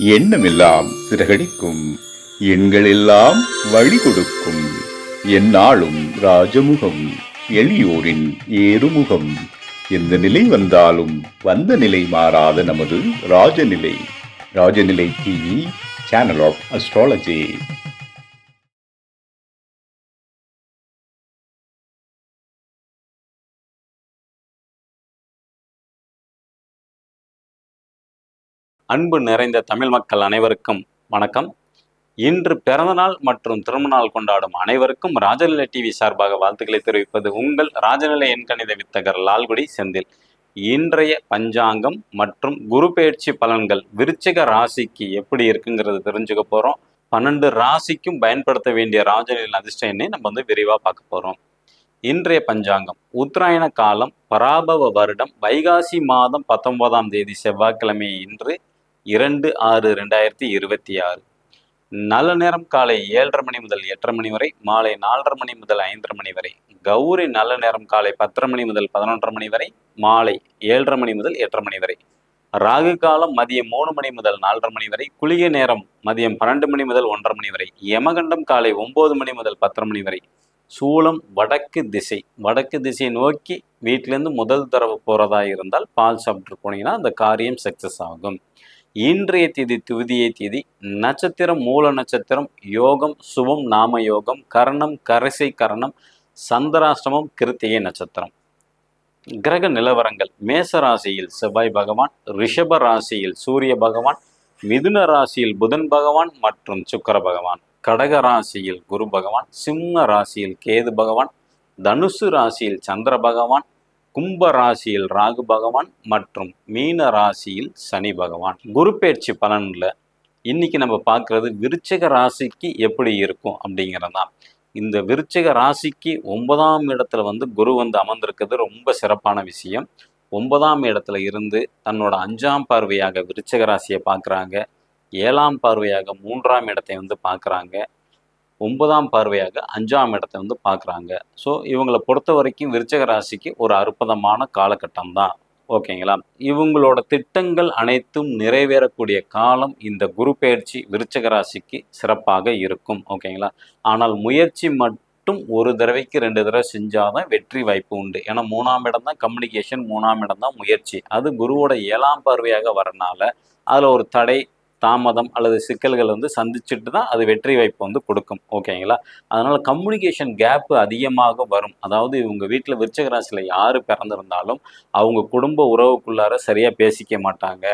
எண்ணமெல்லாம் சிறகடிக்கும், எண்களெல்லாம் வழி கொடுக்கும், எந்நாளும் ராஜமுகம், எளியோரின் ஏறுமுகம். எந்த நிலை வந்தாலும் வந்த நிலை மாறாத நமது Rajanilai. Rajanilai TV, channel of astrology. அன்பு நிறைந்த தமிழ் மக்கள் அனைவருக்கும் வணக்கம். இன்று பிறந்தநாள் மற்றும் திருமணநாள் கொண்டாடும் அனைவருக்கும் ராஜநிலை டிவி சார்பாக வாழ்த்துக்களை தெரிவிப்பது உங்கள் ராஜநிலை எண்கணித வித்தகர் லால்குடி செந்தில். இன்றைய பஞ்சாங்கம் மற்றும் குரு பெயர்ச்சி பலன்கள் விருச்சிக ராசிக்கு எப்படி இருக்குங்கிறது தெரிஞ்சுக்க போகிறோம். 12 ராசிக்கும் பயன்படுத்த வேண்டிய ராஜநிலை அதிர்ஷ்ட எண்ணை நம்ம விரிவாக பார்க்க போகிறோம். இன்றைய பஞ்சாங்கம் உத்தராயண காலம், பராபவ வருடம், வைகாசி மாதம் 19ஆம் தேதி செவ்வாய்க்கிழமை இன்று 2/6/2026. நல்ல நேரம் காலை 7:30 மணி முதல் 8:30 மணி வரை, மாலை 4:30 மணி முதல் 5:30 மணி வரை. கௌரி நல்ல நேரம் காலை 10:30 மணி முதல் 11:30 மணி வரை, மாலை 7:30 மணி முதல் 8:30 மணி வரை. ராகு காலம் மதியம் 3 மணி முதல் 4:30 மணி வரை. குளிகை நேரம் மதியம் 12 மணி முதல் 1:30 மணி வரை. யமகண்டம் காலை 9 மணி முதல் 10:30 மணி வரை. சூலம் வடக்கு திசை. வடக்கு திசையை நோக்கி வீட்டிலேருந்து முதல் தடவை போகிறதா இருந்தால் பால் சாப்பிட்டு போனீங்கன்னா அந்த காரியம் சக்சஸ் ஆகும். இன்றைய திதி துதியை திதி. நட்சத்திரம் மூல நட்சத்திரம். யோகம் சுபம் நாம யோகம். கரணம் கரிசை கரணம். சந்திராஷ்டமம் கிருத்திகை நட்சத்திரம். கிரக நிலவரங்கள்: மேச ராசியில் செவ்வாய் பகவான், ரிஷப ராசியில் சூரிய பகவான், மிதுன ராசியில் புதன் பகவான் மற்றும் சுக்கிர பகவான், கடக ராசியில் குரு பகவான், சிம்ம ராசியில் கேது பகவான், தனுசு ராசியில் சந்திர பகவான், கும்ப ராசியில் ராகு பகவான் மற்றும் மீன ராசியில் சனி பகவான். குரு பெயர்ச்சி பலன்ல இன்னைக்கு நம்ம பார்க்கறது விருச்சிக ராசிக்கு எப்படி இருக்கும் அப்படிங்கிறதான். இந்த விருச்சிக ராசிக்கு 9ஆம் இடத்துல குரு அமர்ந்திருக்கிறது ரொம்ப சிறப்பான விஷயம். 9ஆம் இடத்துல இருந்து தன்னோட 5ஆம் பார்வையாக விருச்சிக ராசியை பார்க்குறாங்க. 7ஆம் பார்வையாக 3ஆம் இடத்தை பார்க்குறாங்க. 9ஆம் பார்வையாக 5ஆம் இடத்தை பார்க்குறாங்க. ஸோ இவங்களை பொறுத்த வரைக்கும் விருச்சிக ராசிக்கு ஒரு அற்புதமான காலகட்டம் தான். ஓகேங்களா? இவங்களோட திட்டங்கள் அனைத்தும் நிறைவேறக்கூடிய காலம் இந்த குரு பெயர்ச்சி விருச்சிக ராசிக்கு சிறப்பாக இருக்கும். ஓகேங்களா? ஆனால் முயற்சி மட்டும் ஒரு தடவைக்கு 2 தடவை செஞ்சாதான் வெற்றி வாய்ப்பு உண்டு. ஏன்னா 3ஆம் இடம் தான் கம்யூனிகேஷன், 3ஆம் இடம் தான் முயற்சி. அது குருவோட 7ஆம் பார்வையாக வரனால அதில் ஒரு தடை, தாமதம் அல்லது சிக்கல்கள் சந்திச்சுட்டு தான் அது வெற்றி வாய்ப்பு கொடுக்கும். ஓகேங்களா? அதனால் கம்யூனிகேஷன் கேப்பு அதிகமாக வரும். அதாவது இவங்க வீட்டில் விருச்சிக ராசியில் யார் பிறந்திருந்தாலும் அவங்க குடும்ப உறவுக்குள்ளார சரியாக பேசிக்க மாட்டாங்க,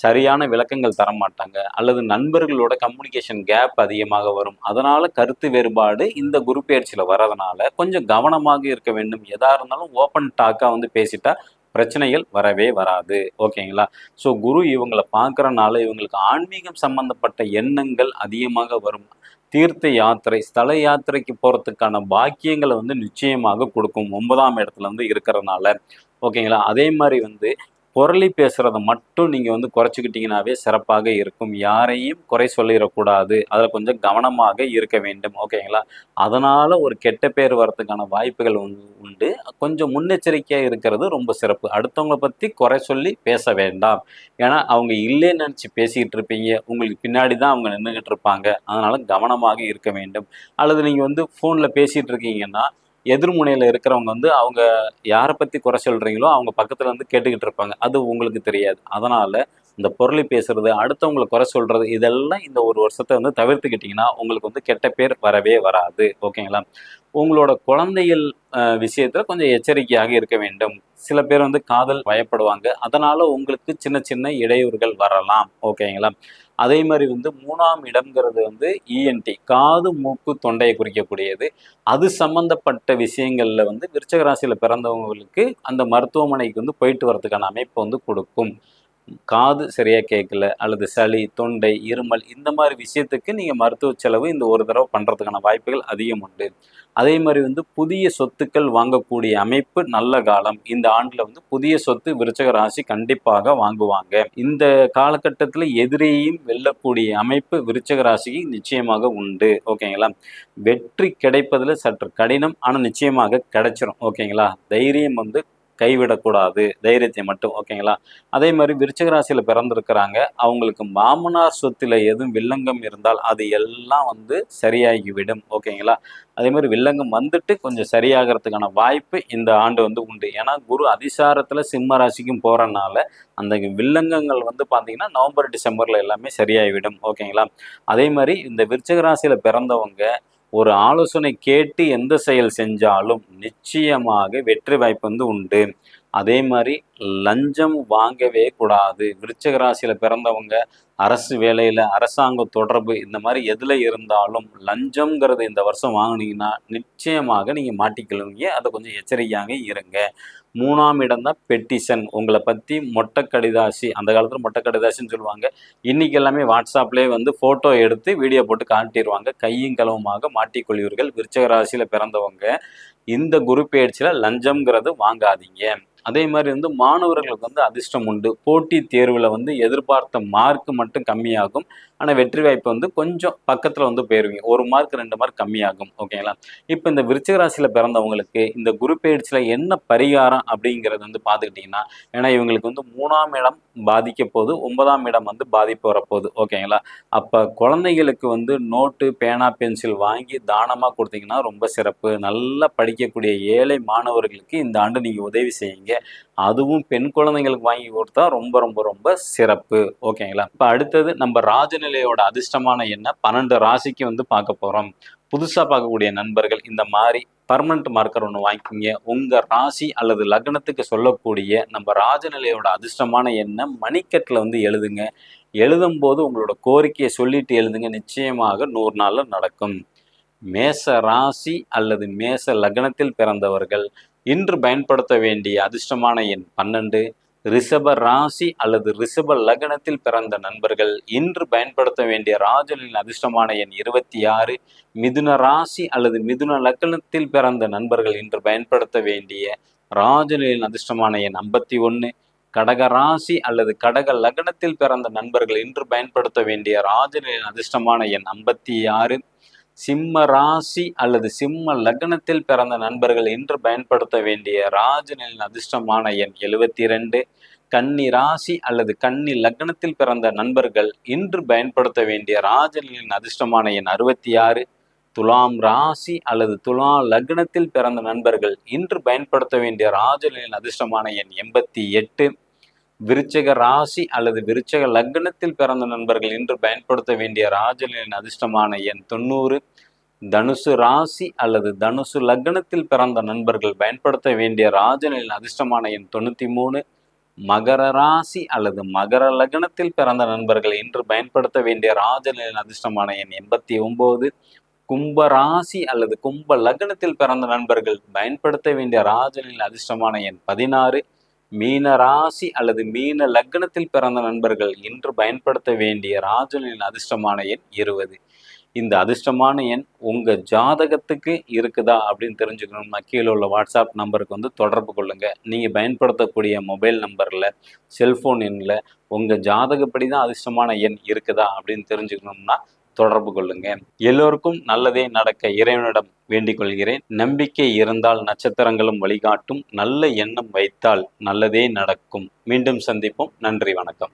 சரியான விளக்கங்கள் தர மாட்டாங்க, அல்லது நண்பர்களோட கம்யூனிகேஷன் கேப் அதிகமாக வரும். அதனால் கருத்து வேறுபாடு இந்த குரு பெயர்ச்சியில் வர்றதுனால கொஞ்சம் கவனமாக இருக்க வேண்டும். எதாக இருந்தாலும் ஓப்பன் டாக்காக பேசிட்டா பிரச்சனைகள் வரவே வராது. ஓகேங்களா? ஸோ குரு இவங்களை பார்க்குறனால இவங்களுக்கு ஆன்மீகம் சம்பந்தப்பட்ட எண்ணங்கள் அதிகமாக வரும். தீர்த்த யாத்திரை, ஸ்தல யாத்திரைக்கு போகிறதுக்கான பாக்கியங்களை நிச்சயமாக கொடுக்கும் 9ஆம் இடத்துல இருக்கிறதுனால. ஓகேங்களா? அதே மாதிரி புரளி பேசுகிறத மட்டும் நீங்கள் குறைச்சிக்கிட்டிங்கனாவே சிறப்பாக இருக்கும். யாரையும் குறை சொல்லிடக்கூடாது, அதில் கொஞ்சம் கவனமாக இருக்க வேண்டும். ஓகேங்களா? அதனால் ஒரு கெட்ட பேர் வர்றதுக்கான வாய்ப்புகள் உண்டு. கொஞ்சம் முன்னெச்சரிக்கையாக இருக்கிறது ரொம்ப சிறப்பு. அடுத்தவங்களை பற்றி குறை சொல்லி பேச வேண்டாம். ஏன்னா அவங்க இல்லைன்னு நினச்சி பேசிக்கிட்டு இருப்பீங்க, உங்களுக்கு பின்னாடி தான் அவங்க நின்றுக்கிட்டு இருப்பாங்க. அதனால் கவனமாக இருக்க வேண்டும். அல்லது நீங்கள் ஃபோனில் பேசிகிட்டு இருக்கீங்கன்னா எதிர்முனையில் இருக்கிறவங்க அவங்க யாரை பற்றி குறை சொல்கிறீங்களோ அவங்க பக்கத்தில் கேட்டுக்கிட்டு இருப்பாங்க. அது உங்களுக்கு தெரியாது. அதனால் இந்த பொருளை பேசுறது, அடுத்தவங்களை குறை சொல்கிறது, இதெல்லாம் இந்த ஒரு வருஷத்தை தவிர்த்துக்கிட்டிங்கன்னா உங்களுக்கு கெட்ட பேர் வரவே வராது. ஓகேங்களா? உங்களோட குழந்தைகள் விஷயத்தில் கொஞ்சம் எச்சரிக்கையாக இருக்க வேண்டும். சில பேர் காதல் பயப்படுவாங்க. அதனால் உங்களுக்கு சின்ன சின்ன இடையூறுகள் வரலாம். ஓகேங்களா? அதே மாதிரி 3ஆம் இடம்ங்கிறது இஎன்டி, காது மூக்கு தொண்டையை குறிக்கக்கூடியது. அது சம்பந்தப்பட்ட விஷயங்களில் விருச்சிக ராசியில் பிறந்தவங்களுக்கு அந்த மருத்துவமனைக்கு போயிட்டு வரதுக்கான அமைப்பு கொடுக்கும். காது சரியாக கேட்கல அல்லது சளி, தொண்டை, இருமல், இந்த மாதிரி விஷயத்துக்கு நீங்கள் மருத்துவ செலவு இந்த ஒரு தடவை பண்ணுறதுக்கான வாய்ப்புகள் அதிகம் உண்டு. அதே மாதிரி புதிய சொத்துக்கள் வாங்கக்கூடிய அமைப்பு நல்ல காலம். இந்த ஆண்டில் புதிய சொத்து விருச்சிக ராசி கண்டிப்பாக வாங்குவாங்க. இந்த காலகட்டத்தில் எதிரியும் வெல்லக்கூடிய அமைப்பு விருச்சிக ராசிக்கு நிச்சயமாக உண்டு. ஓகேங்களா? வெற்றி கிடைப்பதில் சற்று கடினம், ஆனால் நிச்சயமாக கிடைச்சிரும். ஓகேங்களா? தைரியம் கைவிடக்கூடாது, தைரியத்தை மட்டும். ஓகேங்களா? அதே மாதிரி விருச்சிக ராசியில் பிறந்திருக்கிறாங்க, அவங்களுக்கு மாமனார் சொத்தில் எதுவும் வில்லங்கம் இருந்தால் அது எல்லாம் வந்து சரியாகிவிடும். ஓகேங்களா? அதே மாதிரி வில்லங்கம் வந்துட்டு கொஞ்சம் சரியாகிறதுக்கான வாய்ப்பு இந்த ஆண்டு வந்து உண்டு. ஏன்னா குரு அதிசாரத்தில் சிம்ம ராசிக்கும் போகிறனால அந்த வில்லங்கங்கள் வந்து பார்த்தீங்கன்னா நவம்பர் டிசம்பரில் எல்லாமே சரியாகிவிடும். ஓகேங்களா? அதே மாதிரி இந்த விருச்சிக ராசியில் பிறந்தவங்க ஒரு ஆலோசனை கேட்டு எந்த செயல் செஞ்சாலும் நிச்சயமாக வெற்றி வாய்ப்பு வந்து உண்டு. அதே மாதிரி லஞ்சம் வாங்கவே கூடாது. விருச்சிக ராசியில பிறந்தவங்க அரசு வேலையில அரசாங்க தொடர்பு இந்த மாதிரி எதுல இருந்தாலும் லஞ்சம்ங்கிறது இந்த வருஷம் வாங்குனீங்கன்னா நிச்சயமாக நீங்க மாட்டிக்கலுங்க. அதை கொஞ்சம் எச்சரிக்கையாக இருங்க. 3ஆம் இடம் தான் பெட்டிஷன். உங்களை பத்தி மொட்டை கடிதாசி, அந்த காலத்துல மொட்டை கடிதாசின்னு சொல்லுவாங்க. இன்னைக்கு எல்லாமே வாட்ஸ்அப்லேயே வந்து போட்டோ எடுத்து வீடியோ போட்டு காட்டிடுவாங்க. கையும் களவுமாக மாட்டிக்கொள்வீர்கள். விருச்சிக ராசியில பிறந்தவங்க இந்த குரு பெயர்ச்சியில லஞ்சம்ங்கிறது வாங்காதீங்க. அதே மாதிரி வந்து மாணவர்களுக்கு வந்து அதிர்ஷ்டம் உண்டு. போட்டி தேர்வில் வந்து எதிர்பார்த்த மார்க் மட்டும் கம்மியாகும். ஆனால் வெற்றி வாய்ப்பு வந்து கொஞ்சம் பக்கத்தில் வந்து போயிருவீங்க. 1 மார்க் 2 மார்க் கம்மியாகும். ஓகேங்களா? இப்போ இந்த விருச்சிக ராசியில் பிறந்தவங்களுக்கு இந்த குரு பெயர்ச்சியில் என்ன பரிகாரம் அப்படிங்கிறது வந்து பார்த்துக்கிட்டிங்கன்னா, ஏன்னா இவங்களுக்கு வந்து 3ஆம் இடம் பாதிக்க போகுது, 9ஆம் இடம் வந்து பாதிப்பு வரப்போகுது. ஓகேங்களா? அப்போ குழந்தைகளுக்கு வந்து நோட்டு, பேனா, பென்சில் வாங்கி தானமாக கொடுத்தீங்கன்னா ரொம்ப சிறப்பு. நல்லா படிக்கக்கூடிய ஏழை மாணவர்களுக்கு இந்த ஆண்டு நீங்கள் உதவி செய்யுங்க. அதுவும் பெண் குழந்தைங்களுக்கு வாங்கி கொடுத்தா ரொம்ப ரொம்ப ரொம்ப சிறப்பு. ஓகேங்களா? இப்ப அடுத்தது நம்ம ராஜநிலையோட அதிர்ஷ்டமான எண்ணை 12 ராசிக்கு வந்து பார்க்க போறோம். புதுசா பார்க்கக்கூடிய நண்பர்கள் இந்த மாதிரி பர்மனன்ட் மார்க்கர் ஒன்று வாங்கிக்கிங்க. உங்க ராசி அல்லது லக்னத்துக்கு சொல்லக்கூடிய நம்ம ராஜநிலையோட அதிர்ஷ்டமான எண்ணை மணிக்கட்டில் வந்து எழுதுங்க. எழுதும் போது உங்களோட கோரிக்கையை சொல்லிட்டு எழுதுங்க. நிச்சயமாக 100 நாள்ல நடக்கும். மேச ராசி அல்லது மேச லக்னத்தில் பிறந்தவர்கள் இன்று பயன்படுத்த வேண்டிய அதிர்ஷ்டமான எண் 12. ரிஷப ராசி அல்லது ரிஷப லக்னத்தில் பிறந்த நண்பர்கள் இன்று பயன்படுத்த வேண்டிய ராஜனின் அதிர்ஷ்டமான எண் 26. மிதுன ராசி அல்லது மிதுன லக்னத்தில் பிறந்த நண்பர்கள் இன்று பயன்படுத்த வேண்டிய ராஜனின் அதிர்ஷ்டமான எண் 51. கடக ராசி அல்லது கடக லக்னத்தில் பிறந்த நண்பர்கள் இன்று பயன்படுத்த வேண்டிய ராஜனின் அதிர்ஷ்டமான எண் 56. சிம்ம ராசி அல்லது சிம்ம லக்னத்தில் பிறந்த நண்பர்கள் இன்று பயன்படுத்த வேண்டிய ராஜனின் அதிர்ஷ்டமான எண் 72. கன்னி ராசி அல்லது கன்னி லக்னத்தில் பிறந்த நண்பர்கள் இன்று பயன்படுத்த வேண்டிய ராஜனின் அதிர்ஷ்டமான எண் 66. துலாம் ராசி அல்லது துலா லக்னத்தில் பிறந்த நண்பர்கள் இன்று பயன்படுத்த வேண்டிய ராஜனின் அதிர்ஷ்டமான எண் 88. விருச்சிக ராசி அல்லது விருச்சிக லக்னத்தில் பிறந்த நண்பர்கள் இன்று பயன்படுத்த வேண்டிய ராஜனின் அதிர்ஷ்டமான எண் 90. தனுசு ராசி அல்லது தனுசு லக்னத்தில் பிறந்த நண்பர்கள் பயன்படுத்த வேண்டிய ராஜனின் அதிர்ஷ்டமான எண் 93. மகர ராசி அல்லது மகர லக்னத்தில் பிறந்த நண்பர்கள் இன்று பயன்படுத்த வேண்டிய ராஜனின் அதிர்ஷ்டமான எண் 89. கும்ப ராசி அல்லது கும்ப லக்னத்தில் பிறந்த நண்பர்கள் பயன்படுத்த வேண்டிய ராஜனின் அதிர்ஷ்டமான எண் 16. மீன ராசி அல்லது மீன லக்னத்தில் பிறந்த நண்பர்கள் இன்று பயன்படுத்த வேண்டிய ராஜனின் அதிர்ஷ்டமான எண் 20. இந்த அதிர்ஷ்டமான எண் உங்க ஜாதகத்துக்கு இருக்குதா அப்படின்னு தெரிஞ்சுக்கணும்னா கீழே உள்ள வாட்ஸ்அப் நம்பருக்கு வந்து தொடர்பு கொள்ளுங்க. நீங்க பயன்படுத்தக்கூடிய மொபைல் நம்பர்ல, செல்போன் எண்ணில் உங்க ஜாதகப்படி தான் அதிர்ஷ்டமான எண் இருக்குதா அப்படின்னு தெரிஞ்சுக்கணும்னா தொடர்பு கொள்ளுங்க. எல்லோருக்கும் நல்லதே நடக்க இறைவனிடம் வேண்டிக் கொள்கிறேன். நம்பிக்கை இருந்தால் நட்சத்திரங்களும் வழிகாட்டும். நல்ல எண்ணம் வைத்தால் நல்லதே நடக்கும். மீண்டும் சந்திப்போம். நன்றி, வணக்கம்.